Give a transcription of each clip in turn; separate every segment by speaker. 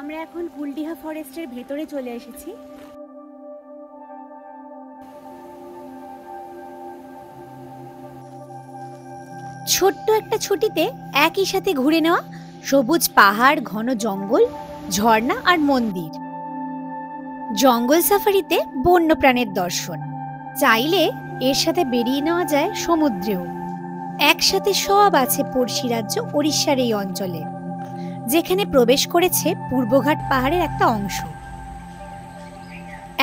Speaker 1: আমরা এখন কুলডিহা ফরেস্টের ভেতরে চলে এসেছি। ছোট্ট একটা ছুটিতে একই সাথে ঘুরে নেওয়া সবুজ পাহাড়, ঘন জঙ্গল, ঝর্ণা আর মন্দির। জঙ্গল সাফারিতে বন্যপ্রাণের দর্শন, চাইলে এর সাথে বেরিয়ে নেওয়া যায় সমুদ্রেও। একসাথে সব আছে পড়শি রাজ্য ওড়িশার এই অঞ্চলে, যেখানে প্রবেশ করেছে পূর্বঘাট পাহাড়ের একটা অংশ।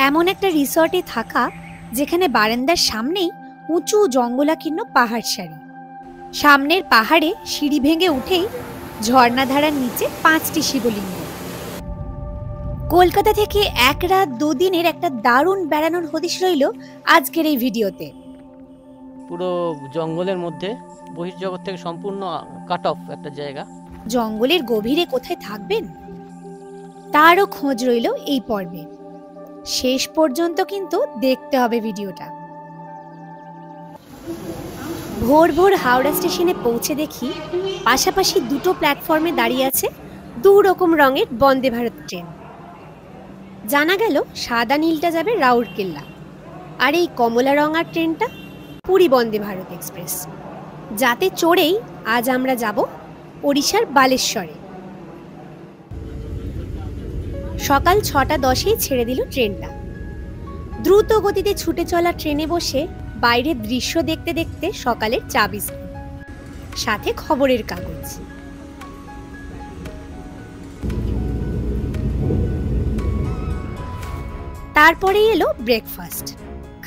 Speaker 1: এমন একটা রিসর্টে থাকা যেখানে বারান্দার সামনেই উঁচু জঙ্গলাকীর্ণ পাহাড় সারি। সামনের পাহাড়ে সিঁড়ি ভেঙে উঠেই ঝর্ণাধারার নিচে 5টি শিবলিঙ্গ। কলকাতা থেকে 1 রাত 2 দিনের একটা দারুণ বেড়ানোর হদিশ রইল আজকের এই ভিডিওতে।
Speaker 2: পুরো জঙ্গলের মধ্যে, বহির্জগৎ থেকে সম্পূর্ণ কাট অফ একটা জায়গা।
Speaker 1: জঙ্গলের গভীরে কোথায় থাকবেন তারও খোঁজ রইল এই পর্বে। শেষ পর্যন্ত কিন্তু দেখতে হবে ভিডিওটা। ভোর ভোর হাওড়া স্টেশনে পৌঁছে দেখি পাশাপাশি 2টো প্ল্যাটফর্মে দাঁড়িয়ে আছে 2 রকম রঙের বন্দে ভারত ট্রেন। জানা গেল সাদা নীলটা যাবে রাউরকেল্লা, আর এই কমলা রঙার ট্রেনটা পুরী বন্দে ভারত এক্সপ্রেস, যাতে চড়েই আজ আমরা যাব ওড়িশার বালেশ্বরে। সকাল 6টা 10-এই ছেড়ে দিল ট্রেনটা। দ্রুত গতিতে ছুটে চলা ট্রেনে বসে বাইরের দৃশ্য দেখতে দেখতে সকালের চা বিস্কুট, সাথে খবরের কাগজ। তারপরেই এলো ব্রেকফাস্ট।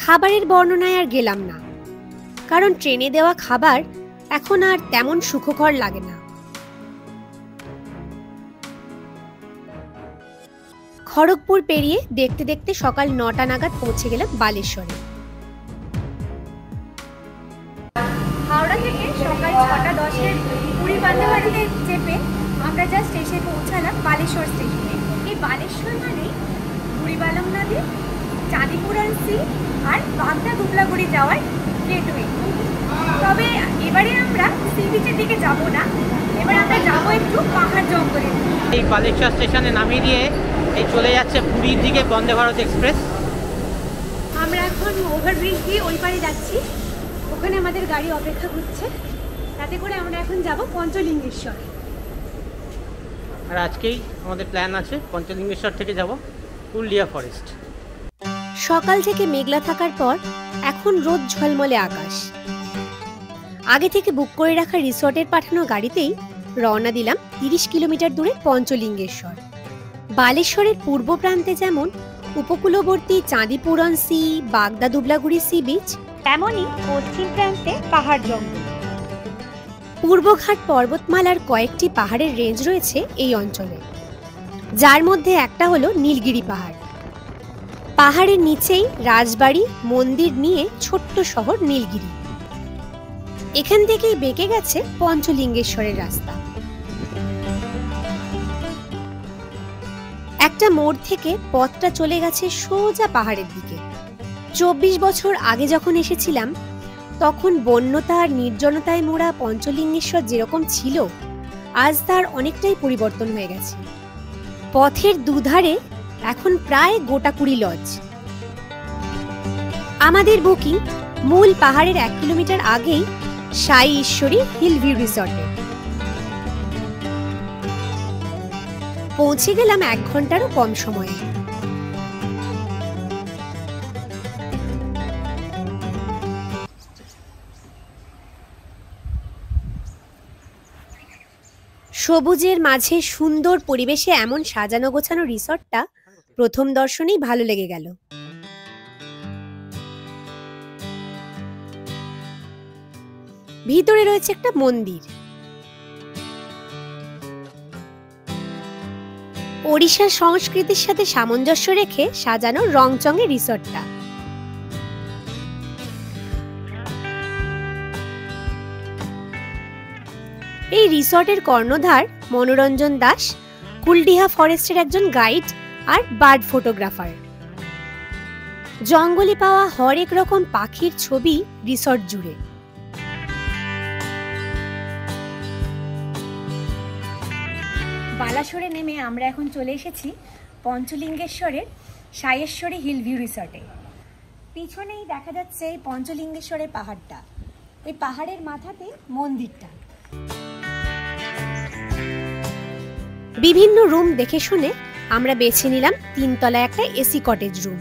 Speaker 1: খাবারের বর্ণনায় আর গেলাম না, কারণ ট্রেনে দেওয়া খাবার এখন আর তেমন সুখকর লাগে না। খড়গপুর পেরিয়ে দেখতে দেখতে সকাল 9টা নাগাদ পৌঁছে গেলাম বালেশ্বরে। হাওড়া থেকে সকাল 6টা 10-এর পুরী বন্দে ভারতে চেপে আমরা জাস্ট এসে পৌঁছালাম বালেশ্বর স্টেশনে। এই বালেশ্বর মানে বুড়িবালাম নদী, চাঁদিপুরান সি আর বাগদা দুবলাগুড়ি যাওয়ার গেটওয়ে। তবে এবারে আমরা সি বিচের দিকে যাব না, এবার আমরা যাব একটু পাহাড় জঙ্গলে।
Speaker 2: এই বালেশ্বর স্টেশনে নামিয়ে দিয়ে এই চলে যাচ্ছে পুরীর দিকে বন্দে ভারত এক্সপ্রেস।
Speaker 1: আমরা এখন ওভারব্রিজ দিয়ে ওই পারে যাচ্ছি, ওখানে আমাদের গাড়ি অপেক্ষা করছে। তাতে করে আমরা এখন যাব পঞ্চলিঙ্গেশ্বর।
Speaker 2: আর আজকেই আমাদের প্ল্যান আছে পঞ্চলিঙ্গেশ্বর থেকে যাব কুলডিহা ফরেস্ট।
Speaker 1: সকাল থেকে মেঘলা থাকার পর এখন রোদ ঝলমলে আকাশ। আগে থেকে বুক করে রাখা রিসর্টের পাঠানো গাড়িতেই রওনা দিলাম 30 কিলোমিটার দূরে পঞ্চলিঙ্গেশ্বর। বালেশ্বরের পূর্ব প্রান্তে যেমন উপকূলবর্তী চাঁদিপুরন সি, বাগদা দুবলাগুড়ি সি বিচ, তেমনই পশ্চিম প্রান্তে পাহাড় জঙ্গল। পূর্বঘাট পর্বতমালার কয়েকটি পাহাড়ের রেঞ্জ রয়েছে এই অঞ্চলে, যার মধ্যে একটা হলো নীলগিরি পাহাড়। পাহাড়ের নিচেই রাজবাড়ি, মন্দির নিয়ে ছোট্ট শহর নীলগিরি। এখান থেকেই বেঁকে গেছে পঞ্চলিঙ্গেশ্বরের রাস্তা। একটা মোড় থেকে পথটা চলে গেছে সোজা পাহাড়ের দিকে। 24 বছর আগে যখন এসেছিলাম তখন বন্যতা আর নির্জনতায় মোড়া পঞ্চলিঙ্গেশ্বর যেরকম ছিল, আজ তার অনেকটাই পরিবর্তন হয়ে গেছে। পথের দুধারে এখন প্রায় গোটা 20 লজ। আমাদের বুকিং মূল পাহাড়ের 1 কিলোমিটার আগেই সাই ঈশ্বরী হিল ভিউ রিসর্টে। পৌঁছে গেলাম 1 ঘন্টারও কম সময়ে। সবুজের মাঝে সুন্দর পরিবেশে এমন সাজানো গোছানো রিসর্টটা প্রথম দর্শনেই ভালো লেগে গেল। ভিতরে রয়েছে একটা মন্দির। ওড়িশার সংস্কৃতির সাথে সামঞ্জস্য রেখে সাজানো রংচঙে রিসর্টটা। এই রিসর্টের কর্ণধার মনোরঞ্জন দাস কুলডিহা ফরেস্টের একজন গাইড আর বার্ড ফটোগ্রাফার। জঙ্গলে পাওয়া হরেক রকম পাখির ছবি রিসর্ট জুড়ে। বালাসোরে নেমে আমরা এখন চলে এসেছি পঞ্চলিঙ্গেশ্বরের সায়েশ্বরী হিল ভিউ রিসর্টে। পিছনেই দেখা যাচ্ছে এই পঞ্চলিঙ্গেশ্বরের পাহাড়টা, এই পাহাড়ের মাথাতে মন্দিরটা। বিভিন্ন রুম দেখে শুনে আমরা বেছে নিলাম 3 তলা একটা এসি কটেজ রুম।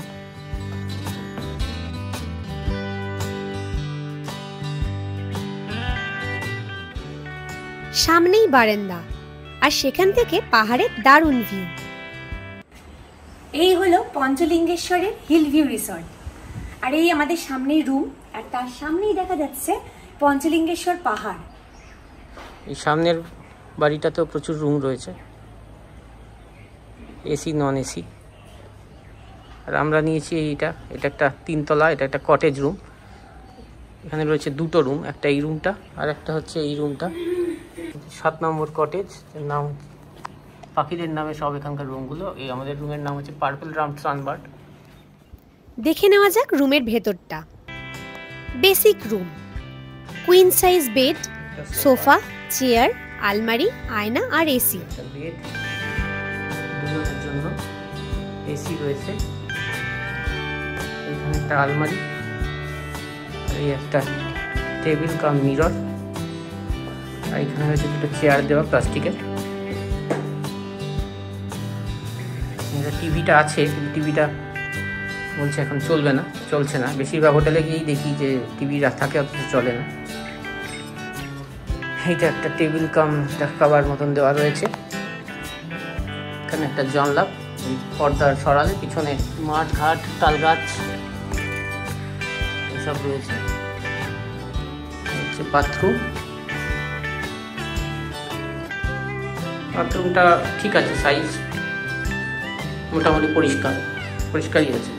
Speaker 1: সামনেই বারান্দা আর সেখান থেকে পাহাড়ের দারুণ ভিউ। এই হলো পঞ্চলিঙ্গেশ্বরের হিল ভিউ রিসর্ট, আর এই আমাদের সামনেই রুম, আর তার সামনেই দেখা যাচ্ছে পঞ্চলিঙ্গেশ্বর পাহাড়।
Speaker 2: এই সামনের বাড়িটাতেও প্রচুর রুম রয়েছে, এসি নন এসি। আর আমরা নিয়েছি এটা একটা 3 তলা, এটা একটা কটেজ রুম। এখানে রয়েছে 2টো রুম, একটা এই রুমটা আর একটা হচ্ছে এই রুমটা। 7 নম্বর কটেজ, এর নাম পাখিদের নামে সব এখানকার রুমগুলো। এই আমাদের রুমের নাম হচ্ছে পার্পল রাউন্ড সানবার্ড।
Speaker 1: দেখে নেওয়া যাক রুমের ভেতরটা। Basic room, queen size bed, sofa, chair, আলমারি, আয়না আর এসি।
Speaker 2: বেড, দুজনের জন্য এসি রয়েছে। এখানে একটা আলমারি, আর এই একটা টেবিল কাম মিরর, আর এখানে রয়েছে 2টো চেয়ার দেওয়া প্লাস্টিকের। টিভিটা আছে, কিন্তু টিভিটা বলছে এখন চলছে না। বেশিরভাগ হোটেলে গিয়েই দেখি যে টিভি থাকে, অথচ চলে না। এইটা একটা টেবিল কাম কাভার মতন দেওয়া রয়েছে। এখানে একটা জানলা, পর্দার সরালে পিছনে মাঠ ঘাট তাল গাছ এসব রয়েছে। হচ্ছে বাথরুমটা ঠিক আছে, সাইজ মোটামুটি পরিষ্কারই আছে।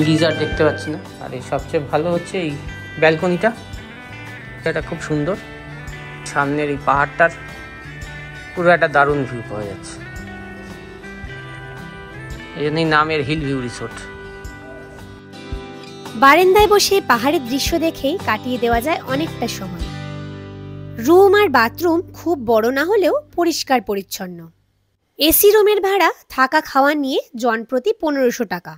Speaker 2: গিজার দেখতে পাচ্ছি না। আর এই সবচেয়ে ভালো হচ্ছে এই ব্যালকনিটা, এটা খুব সুন্দর। সামনের এই পাহাড়টার পুরো একটা দারুণ ভিউ পাওয়া যাচ্ছে। এই জন্যই নামের হিল ভিউ রিসোর্ট।
Speaker 1: বারান্দায় বসে পাহাড়ের দৃশ্য দেখেই কাটিয়ে দেওয়া যায় অনেকটা সময়। রুম আর বাথরুম খুব বড় না হলেও পরিষ্কার পরিচ্ছন্ন। এসি রুমের ভাড়া থাকা খাওয়া নিয়ে জনপ্রতি 1500 টাকা।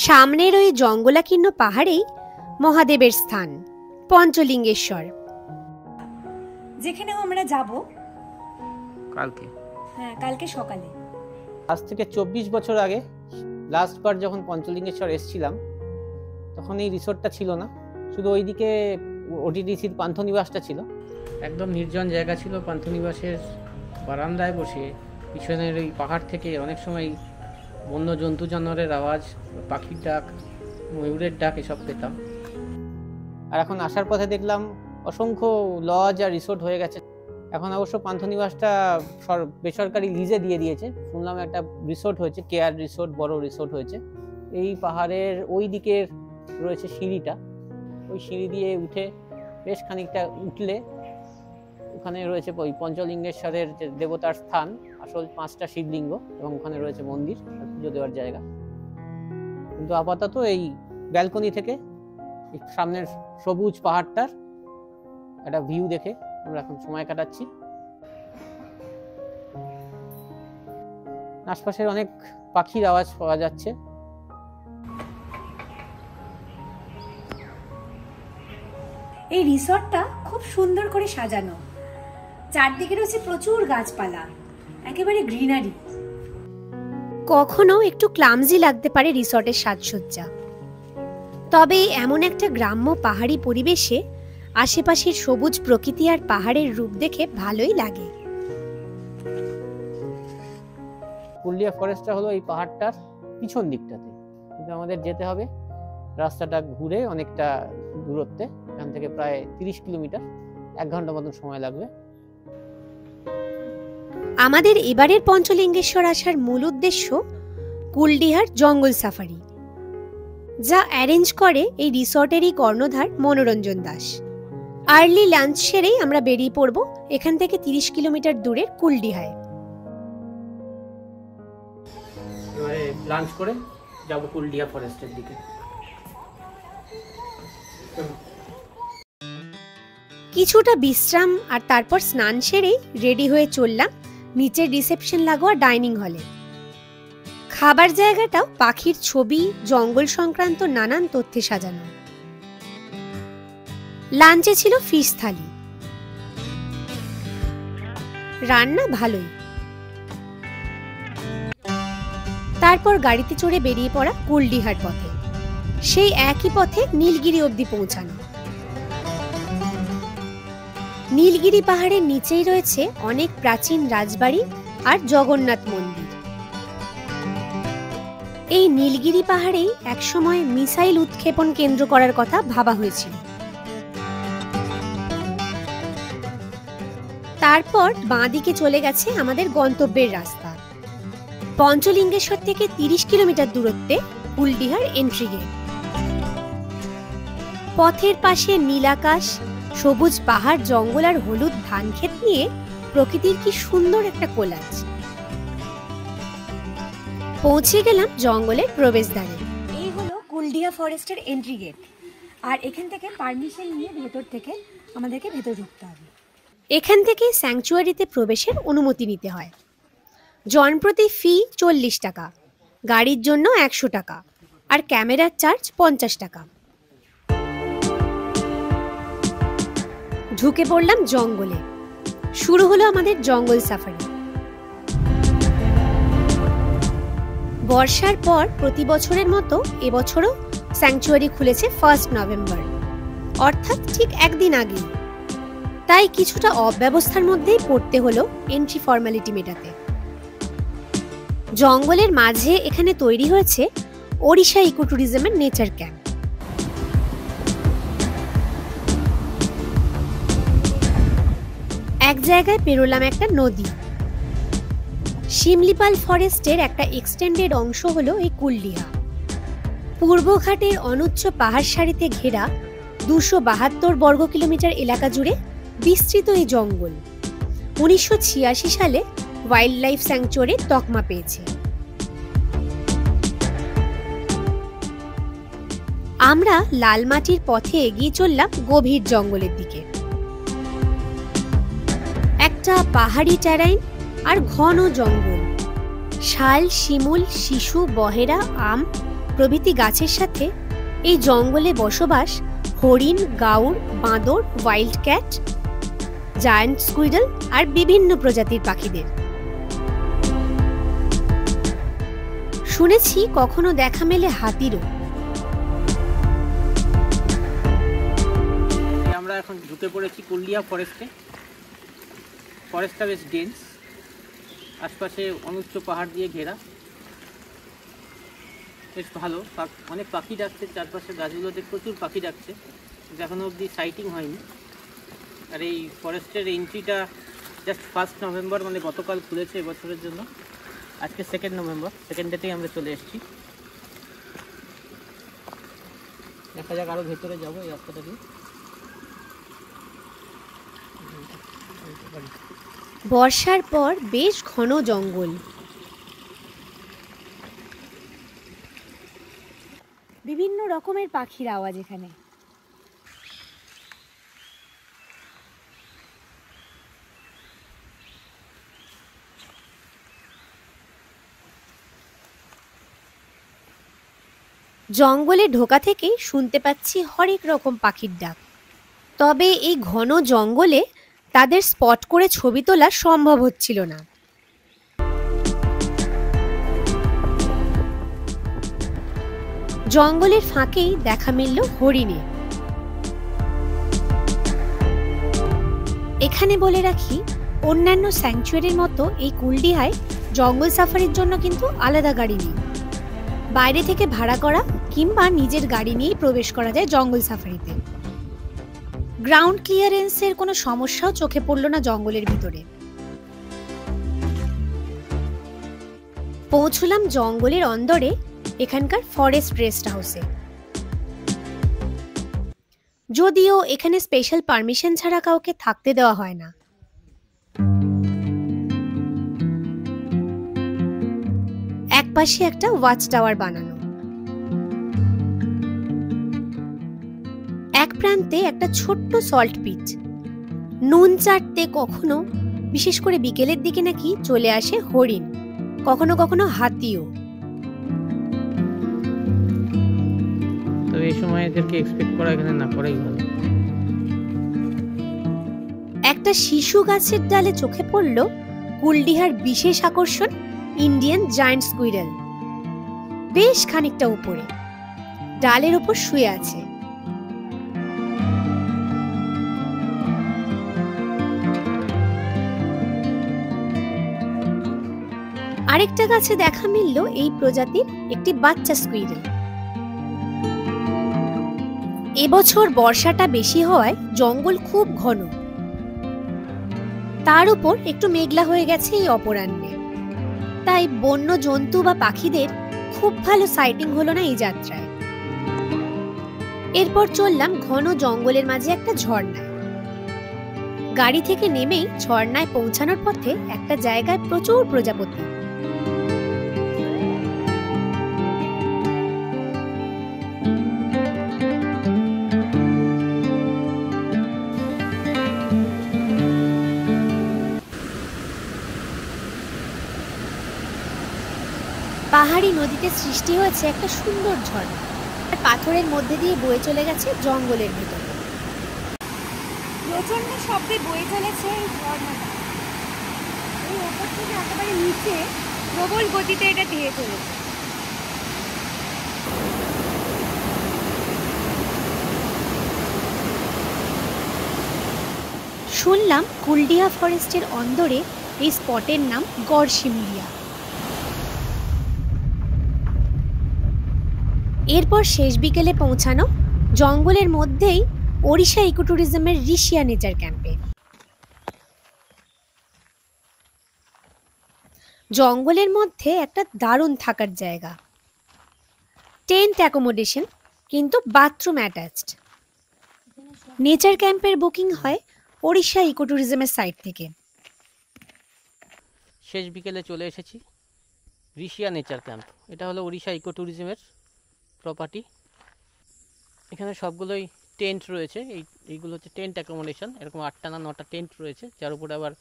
Speaker 1: সামনের ওই জঙ্গলাকীর্ণ পাহাড়েই মহাদেবের স্থান পঞ্চলিঙ্গেশ্বর, যেখানেও আমরা যাব কালকে সকালে।
Speaker 2: আজ থেকে 24 বছর আগে লাস্টবার যখন পঞ্চলিঙ্গেশ্বর এসেছিলাম, তখন এই রিসোর্টটা ছিল না, শুধু ওইদিকে ওটিডিসির পান্থনিবাসটা ছিল। একদম নির্জন জায়গা ছিল। পান্থনিবাসের বারান্দায় বসে পিছনের ওই পাহাড় থেকে অনেক সময় বন্য জন্তু জানোয়ারের আওয়াজ, পাখির ডাক, ময়ূরের ডাক এসব পেতাম। আর এখন আসার পথে দেখলাম অসংখ্য লজ আর রিসোর্ট হয়ে গেছে। এখন অবশ্য পান্থনিবাসটা বেসরকারি লিজে দিয়ে দিয়েছে। শুনলাম একটা রিসোর্ট হয়েছে, কেয়ার রিসোর্ট, বড় রিসোর্ট হয়েছে। এই পাহাড়ের ওই দিকের রয়েছে সিঁড়িটা, ওই সিঁড়ি দিয়ে উঠে বেশ খানিকটা উঠলে ওখানে রয়েছে ওই পঞ্চলিঙ্গেশ্বরের যে দেবতার স্থান, আসল 5টা শিবলিঙ্গ, এবং ওখানে রয়েছে মন্দির আর পুজো দেওয়ার জায়গা। কিন্তু আপাতত এই ব্যালকনি থেকে সামনের সবুজ পাহাড়টার একটা ভিউ দেখে আমরা এখন সময় কাটাচ্ছি। আশপাশের অনেক পাখির আওয়াজ পাওয়া যাচ্ছে।
Speaker 1: এই রিসর্টটা খুব সুন্দর করে সাজানো, চারদিকে রয়েছে প্রচুর গাছপালা, একেবারে গ্রিনারি। কখনো একটু ক্লামজি লাগতে পারে রিসর্টের সাজসজ্জা, তবে এমন একটা গ্রাম্য পাহাড়ি পরিবেশে আশেপাশের সবুজ প্রকৃতি আর পাহাড়ের রূপ দেখে ভালোই লাগে।
Speaker 2: কুলডিয়া ফরেস্টটা হলো এই পাহাড়টার পিছন দিকটাতে, কিন্তু আমাদের যেতে হবে রাস্তাটা ঘুরে অনেকটা দূরত্বে। এখান থেকে প্রায় 30 কিলোমিটার, 1 ঘন্টা মতন সময় লাগবে।
Speaker 1: আমাদের এবারের পঞ্চলিঙ্গেশ্বর আসার মূল উদ্দেশ্য কুলডিহার জঙ্গল সাফারি, যা অ্যারেঞ্জ করে এই রিসর্টেরই কর্ণধার মনোরঞ্জন দাস। আর্লি লাঞ্চ সেরেই আমরা বেরিয়ে পড়ব এখান থেকে 30 কিলোমিটার দূরের কুলডিহায়।
Speaker 2: লাঞ্চ করে যাব কুলডিহা ফরেস্টের দিকে।
Speaker 1: কিছুটা বিশ্রাম আর তারপর স্নান সেরেই রেডি হয়ে চললাম নিচের রিসেপশন লাগোয়া ডাইনিং হলে। খাবার জায়গাটাও পাখির ছবি, জঙ্গল সংক্রান্ত নানান তথ্যে সাজানো। লাঞ্চে ছিল ফিশ থালি, রান্না ভালোই। তারপর গাড়িতে চড়ে বেরিয়ে পড়া কুলডিহার পথে, সেই একই পথে নীলগিরি অবধি পৌঁছানো। নীলগিরি পাহাড়ের নিচেই রয়েছে অনেক প্রাচীন রাজবাড়ি আর জগন্নাথ মন্দির। এই নীলগিরি পাহাড়েই একসময় মিসাইল উৎক্ষেপণ কেন্দ্র করার কথা ভাবা হয়েছিল। তারপর বাঁদিকে চলে গেছে আমাদের গন্তব্যের রাস্তা। পঞ্চলিঙ্গেশ্বর থেকে 30 কিলোমিটার দূরত্বে কুলডিহার এন্ট্রি গেট। পথের পাশে নীলাকাশ, সবুজ পাহাড়, জঙ্গল আর হলুদ ধান ক্ষেত নিয়ে প্রকৃতির কি সুন্দর একটা কোলাজ। পৌঁছে গেলাম জঙ্গলের প্রবেশদ্বারে। এই হলো কুলডিহা ফরেস্টের এন্ট্রি গেট, আর এখান থেকে পারমিশন নিয়ে ভেতর থেকে আমাদেরকে ভেতর ঢুকতে হবে। এখান থেকে স্যাংচুয়ারিতে প্রবেশের অনুমতি নিতে হয়। জনপ্রতি ফি 40 টাকা, গাড়ির জন্য 100 টাকা, আর ক্যামেরার চার্জ 50 টাকা। ঢুকে পড়লাম জঙ্গলে। শুরু হলো আমাদের জঙ্গল সাফারি। বর্ষার পর প্রতি বছরের মতো এবছরও স্যাংচুয়ারি খুলেছে 1 নভেম্বর, অর্থাৎ ঠিক একদিন আগে। তাই কিছুটা অব্যবস্থার মধ্যেই পড়তে হলো এন্ট্রি ফর্মালিটি মেটাতে। জঙ্গলের মাঝে এখানে তৈরি হয়েছে ওড়িশা ইকো ট্যুরিজমের নেচার ক্যাম্প। এক জায়গায় পেরোলাম একটা নদী। শিমলিপাল ফরেস্টের একটা এক্সটেন্ডেড অংশ হলো এই কুলডিহা। পূর্বঘাটের অনুচ্চ পাহাড় সারিতে ঘেরা 272 বর্গ কিলোমিটার এলাকা জুড়ে বিস্তৃত এই জঙ্গল 1986 সালে ওয়াইল্ড লাইফ স্যাংচুয়ারির তকমা পেয়েছে। আমরা লালমাটির পথে এগিয়ে চললাম গভীর জঙ্গলের দিকে। একটা পাহাড়ি টেরাইন আর ঘন জঙ্গল, শাল, শিমুল, শিশু, বহেরা, আম প্রভৃতি গাছের সাথে এই জঙ্গলে বসবাস হরিণ, গাউর, বাঁদর, ওয়াইল্ড ক্যাট, জায়ান্ট স্কুইডল আর বিভিন্ন প্রজাতির পাখিদের। শুনেছি কখনো দেখা মেলে হাতিরও।
Speaker 2: আমরা এখন ঢুকে পড়েছি কুলডিহা ফরেস্টে। ফরেস্টটা বেশ ডেন্স, আশপাশে অনুচ্চ পাহাড় দিয়ে ঘেরা, বেশ ভালো। অনেক পাখি ডাকছে, চারপাশে গাছগুলোতে প্রচুর পাখি ডাকছে, এখনো অবধি সাইটিং হয়নি। আর এই ফরেস্টের এন্ট্রিটা জাস্ট 1 নভেম্বর, মানে গতকাল খুলেছে এবছরের জন্য। আজকে 2 নভেম্বর, সেকেন্ড ডেতেই আমরা চলে এসেছি। দেখা যাক, আরও ভেতরে যাবো এই রাস্তাটা দিয়ে।
Speaker 1: বর্ষার পর বেশ ঘন জঙ্গল, বিভিন্ন রকমের পাখির আওয়াজ এখানে। জঙ্গলে ঢোকা থেকেই শুনতে পাচ্ছি হরেক রকম পাখির ডাক। তবে এই ঘন জঙ্গলে তাদের স্পট করে ছবি তোলা সম্ভব হচ্ছিল না। জঙ্গলের ফাঁকেই দেখা মিলল হরিণে। এখানে বলে রাখি, অন্যান্য স্যাংচুয়ারির মতো এই কুলডিহায় জঙ্গল সাফারির জন্য কিন্তু আলাদা গাড়ি নেই। বাইরে থেকে ভাড়া করা কিংবা নিজের গাড়ি নিয়েই প্রবেশ করা যায় জঙ্গল সাফারিতে। গ্রাউন্ড ক্লিয়ারেন্সের কোনো সমস্যাও চোখে পড়ল না জঙ্গলের ভিতরে। পৌঁছলাম জঙ্গলের অন্দরে এখানকার ফরেস্ট রেস্ট হাউসে। যদিও এখানে স্পেশাল পারমিশন ছাড়া কাউকে থাকতে দেওয়া হয় না। একপাশে একটা ওয়াচ টাওয়ার বানানো, এক প্রান্তে একটা ছোট্ট সল্ট পিচ নুন চাটতে কখনো, বিশেষ করে বিকেলের দিকে নাকি চলে আসে হরিণ, কখনো কখনো হাতিও।
Speaker 2: তবে এই সময় এদেরকে এক্সপেক্ট করা এখানে না করাই ভালো।
Speaker 1: একটা শিশু গাছের ডালে চোখে পড়ল কুলডিহার বিশেষ আকর্ষণ ইন্ডিয়ান জায়ান্ট স্কুইরেল। বেশ খানিকটা উপরে, ডালের উপর শুয়ে আছে। আরেকটা গাছে দেখা মিলল এই প্রজাতির একটি বাচ্চা স্কুইরেল। এবছর বর্ষাটা বেশি হওয়ায় জঙ্গল খুব ঘন, তার উপর একটু মেঘলা হয়ে গেছে এই অপরাহ্নে, তাই বন্য জন্তু বা পাখিদের খুব ভালো সাইটিং হলো না এই যাত্রায়। এরপর চললাম ঘন জঙ্গলের মাঝে একটা ঝর্ণায়। গাড়ি থেকে নেমেই ঝর্ণায় পৌঁছানোর পথে একটা জায়গায় প্রচুর প্রজাপতি। পাহাড়ি নদীতে সৃষ্টি হয়েছে একটা সুন্দর ঝর্ণা, পাথরের মধ্যে দিয়ে বয়ে চলে গেছে জঙ্গলের ভিতরে। প্রচন্ড শব্দে বয়ে চলেছে এই ঝর্ণাটা, এই ওপর থেকে একেবারে নিচে প্রবল গতিতে এটা ধেয়ে চলেছে। শুনলাম কুলডিহা ফরেস্টের অন্দরে এই স্পটের নাম গড় শিমলিয়া। এরপর শেষ বিকেলে পৌঁছানো জঙ্গলের মধ্যেই ওড়িশা ইকোট্যুরিজমের ঋষিয়া নেচার ক্যাম্পে। জঙ্গলের মধ্যে একটা দারুণ থাকার জায়গা, টেন্ট অ্যাকোমোডেশন, কিন্তু বাথরুম অ্যাটাচড। নেচার ক্যাম্পের বুকিং হয় ওড়িশা ইকোট্যুরিজমের সাইট থেকে।
Speaker 2: শেষ বিকেলে চলে এসেছি ঋষিয়া নেচার ক্যাম্প। এটা হলো ওড়িশা ইকোট্যুরিজমের প্রপার্টি। এখানে সবগুলোই টেন্ট রয়েছে। এইগুলো হচ্ছে টেন্ট অ্যাকোমোডেশন। এরকম 8টা না 9টা টেন্ট রয়েছে, যার উপরে আবার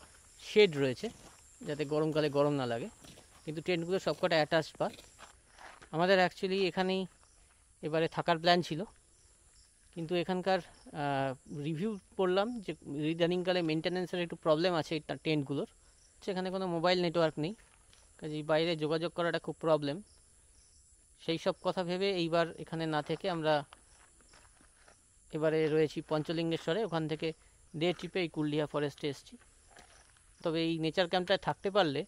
Speaker 2: শেড রয়েছে যাতে গরমকালে গরম না লাগে। কিন্তু টেন্টগুলো সবকটা অ্যাটাচড পার। আমাদের অ্যাকচুয়ালি এখানেই এবারে থাকার প্ল্যান ছিল, কিন্তু এখানকার রিভিউ পড়লাম যে ইদানিংকালে মেনটেন্যান্সের একটু প্রবলেম আছে এই টেন্টগুলোর। সেখানে কোনো মোবাইল নেটওয়ার্ক নেই, কাজেই বাইরে যোগাযোগ করাটা খুব প্রবলেম। সেই সব কথা ভেবে এইবার এখানে না থেকে আমরা এবারে রয়েছি পঞ্চলিঙ্গেশ্বরে। ওখান থেকে ডে ট্রিপে এই কুলডিহা ফরেস্টে এসেছি। তবে এই নেচার ক্যাম্পটায় থাকতে পারলে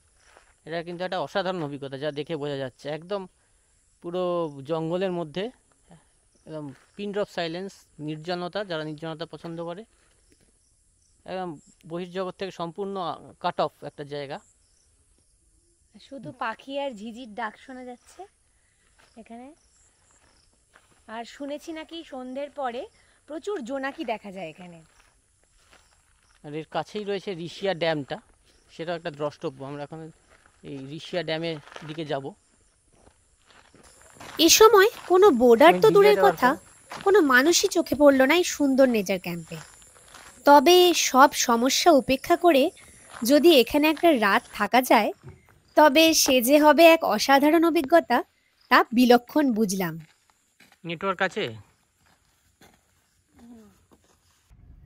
Speaker 2: এটা কিন্তু একটা অসাধারণ অভিজ্ঞতা, যা দেখে বোঝা যাচ্ছে। একদম পুরো জঙ্গলের মধ্যে, একদম পিন ড্রপ সাইলেন্স, নির্জনতা, যারা নির্জনতা পছন্দ করে, একদম বহির্জগৎ থেকে সম্পূর্ণ কাট অফ একটা জায়গা।
Speaker 1: শুধু পাখি আর ঝিঝির ডাক শোনা যাচ্ছে এখানে। আর শুনেছি নাকি সন্ধ্যের পরে প্রচুর জোনাকি দেখা যায় এখানে।
Speaker 2: আর এর কাছেই রয়েছে ঋষিয়া ড্যামটা, সেটাও একটা দ্রষ্টব্য। আমরা এখন এই ঋষিয়া ড্যামের দিকে যাব।
Speaker 1: এ সময় কোনো বোর্ডার তো দূরের কথা, কোনো মানুষই চোখে পড়ল না এই সুন্দর নেচার ক্যাম্পে। তবে সব সমস্যা উপেক্ষা করে যদি এখানে একটা রাত থাকা যায়, তবে সে যে হবে এক অসাধারণ অভিজ্ঞতা, তা বিলক্ষণ বুঝলাম।
Speaker 2: নেটওয়ার্ক আছে।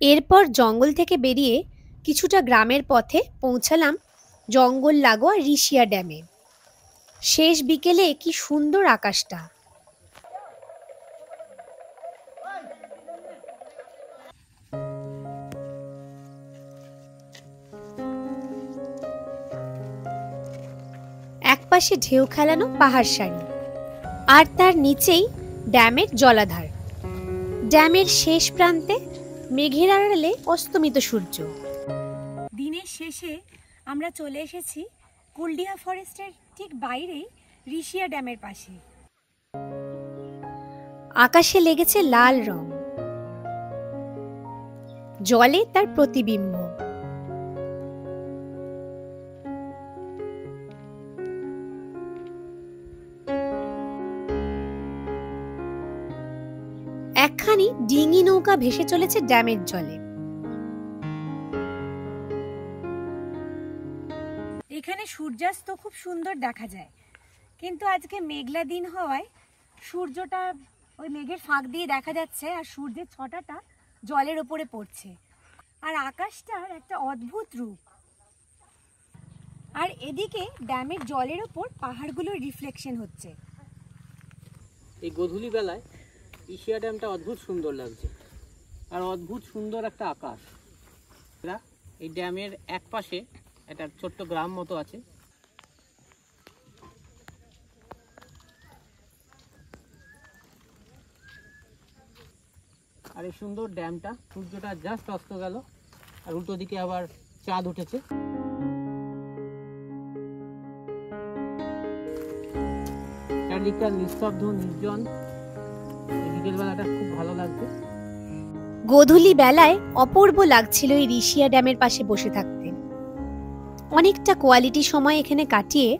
Speaker 1: এরপর জঙ্গল থেকে বেরিয়ে কিছুটা গ্রামের পথে পৌঁছালাম জঙ্গল লাগোয়া ঋষিয়া ড্যামে। শেষ বিকেলে কি সুন্দর আকাশটা। একপাশে ঢেউ খেলানো পাহাড় সারি, আর তার নিচেই ড্যামের জলাধার। ড্যামের শেষ প্রান্তে মেঘের আড়ালে অস্তমিত সূর্য। দিনের শেষে আমরা চলে এসেছি কুলডিহা ফরেস্টের ঠিক বাইরেই ঋষিয়া ড্যামের পাশে। আকাশে লেগেছে লাল রং, জলে তার প্রতিবিম্ব। একখানি ডিঙি নৌকা ভেসে চলেছে ড্যামের জলে। এখানে সূর্যাস্ত খুব সুন্দর দেখা যায়, কিন্তু আজকে মেঘলা দিন হওয়ায় সূর্যটা ওই মেঘের ফাঁক দিয়ে দেখা যাচ্ছে, আর সূর্যের ছটাটা জলের ওপরে পড়ছে, আর আকাশটার একটা অদ্ভুত রূপ। আর এদিকে ড্যামের জলের ওপর পাহাড়গুলোর রিফ্লেকশন হচ্ছে।
Speaker 2: এই গোধূলি বেলায় ইশিয়া ড্যামটা অদ্ভুত সুন্দর লাগছে, আর অদ্ভুত সুন্দর একটা আকাশ। এই ড্যামের এক পাশে একটা ছোট্ট গ্রাম মতো আছে। আর এই সুন্দর ড্যামটা, সূর্যটা জাস্ট অস্ত গেল, আর উল্টো দিকে আবার চাঁদ উঠেছে। চারদিকটা নিস্তব্ধ, নির্জন। এই বিকেল বেলাটা খুব ভালো লাগছে।
Speaker 1: গোধূলি বেলায় অপূর্ব লাগছিল এই ঋষিয়া ড্যামের পাশে বসে থাকতে। অনেকটা কোয়ালিটি সময় এখানে কাটিয়ে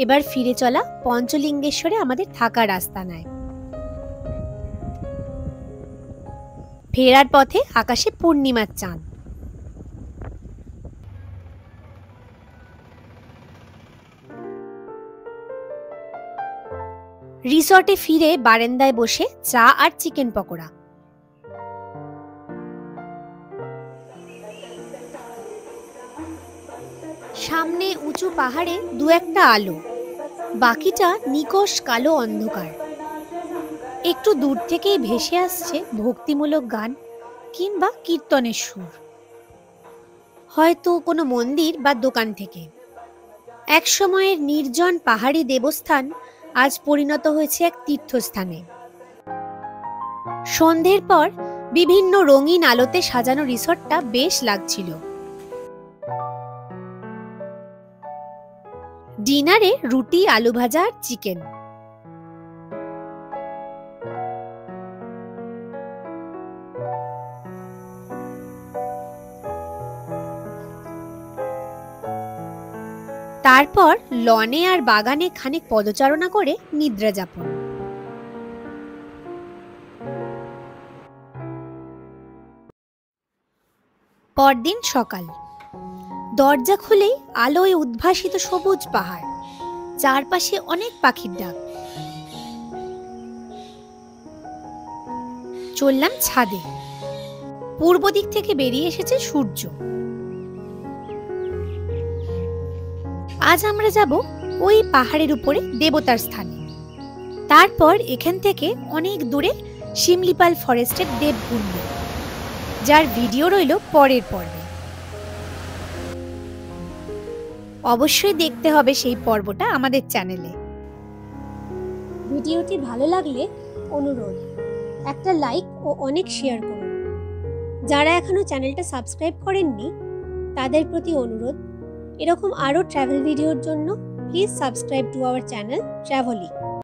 Speaker 1: এবার ফিরে চলা পঞ্চলিঙ্গেশ্বরে আমাদের থাকার আস্তানায়। ফেরার পথে আকাশে পূর্ণিমার চাঁদ। রিসর্টে ফিরে বারান্দায় বসে চা আর চিকেন পকোড়া। সামনে উঁচু পাহাড়ে দু একটা আলো, বাকিটা নিকষ কালো অন্ধকার। একটু দূর থেকেই ভেসে আসছে ভক্তিমূলক গান কিংবা কীর্তনের সুর, হয়তো কোনো মন্দির বা দোকান থেকে। এক সময়ের নির্জন পাহাড়ি দেবস্থান আজ পরিণত হয়েছে এক তীর্থস্থানে। সন্ধ্যের পর বিভিন্ন রঙিন আলোতে সাজানো রিসর্টটা বেশ লাগছিল। ডিনারে রুটি, আলু ভাজা আর চিকেন। তারপর লনে আর বাগানে খানিক পদচারণা করে নিদ্রা যাপন। পরদিন সকাল। দরজা খুলেই আলোয় উদ্ভাসিত সবুজ পাহাড়, চারপাশে অনেক পাখির ডাক। চললাম ছাদে। পূর্ব দিক থেকে বেরিয়ে এসেছে সূর্য। আজ আমরা যাব ওই পাহাড়ের উপরে দেবতার স্থানে। তারপর এখান থেকে অনেক দূরে শিমলিপাল ফরেস্টের দেবকুণ্ড, যার ভিডিও রইল পরের পর্বে। অবশ্যই দেখতে হবে সেই পর্বটা আমাদের চ্যানেলে। ভিডিওটি ভালো লাগলে অনুরোধ একটা লাইক ও অনেক শেয়ার করুন। যারা এখনো চ্যানেলটা সাবস্ক্রাইব করেননি তাদের প্রতি অনুরোধ, এরকম আরও ট্রাভেল ভিডিওর জন্য please subscribe to our channel travelling.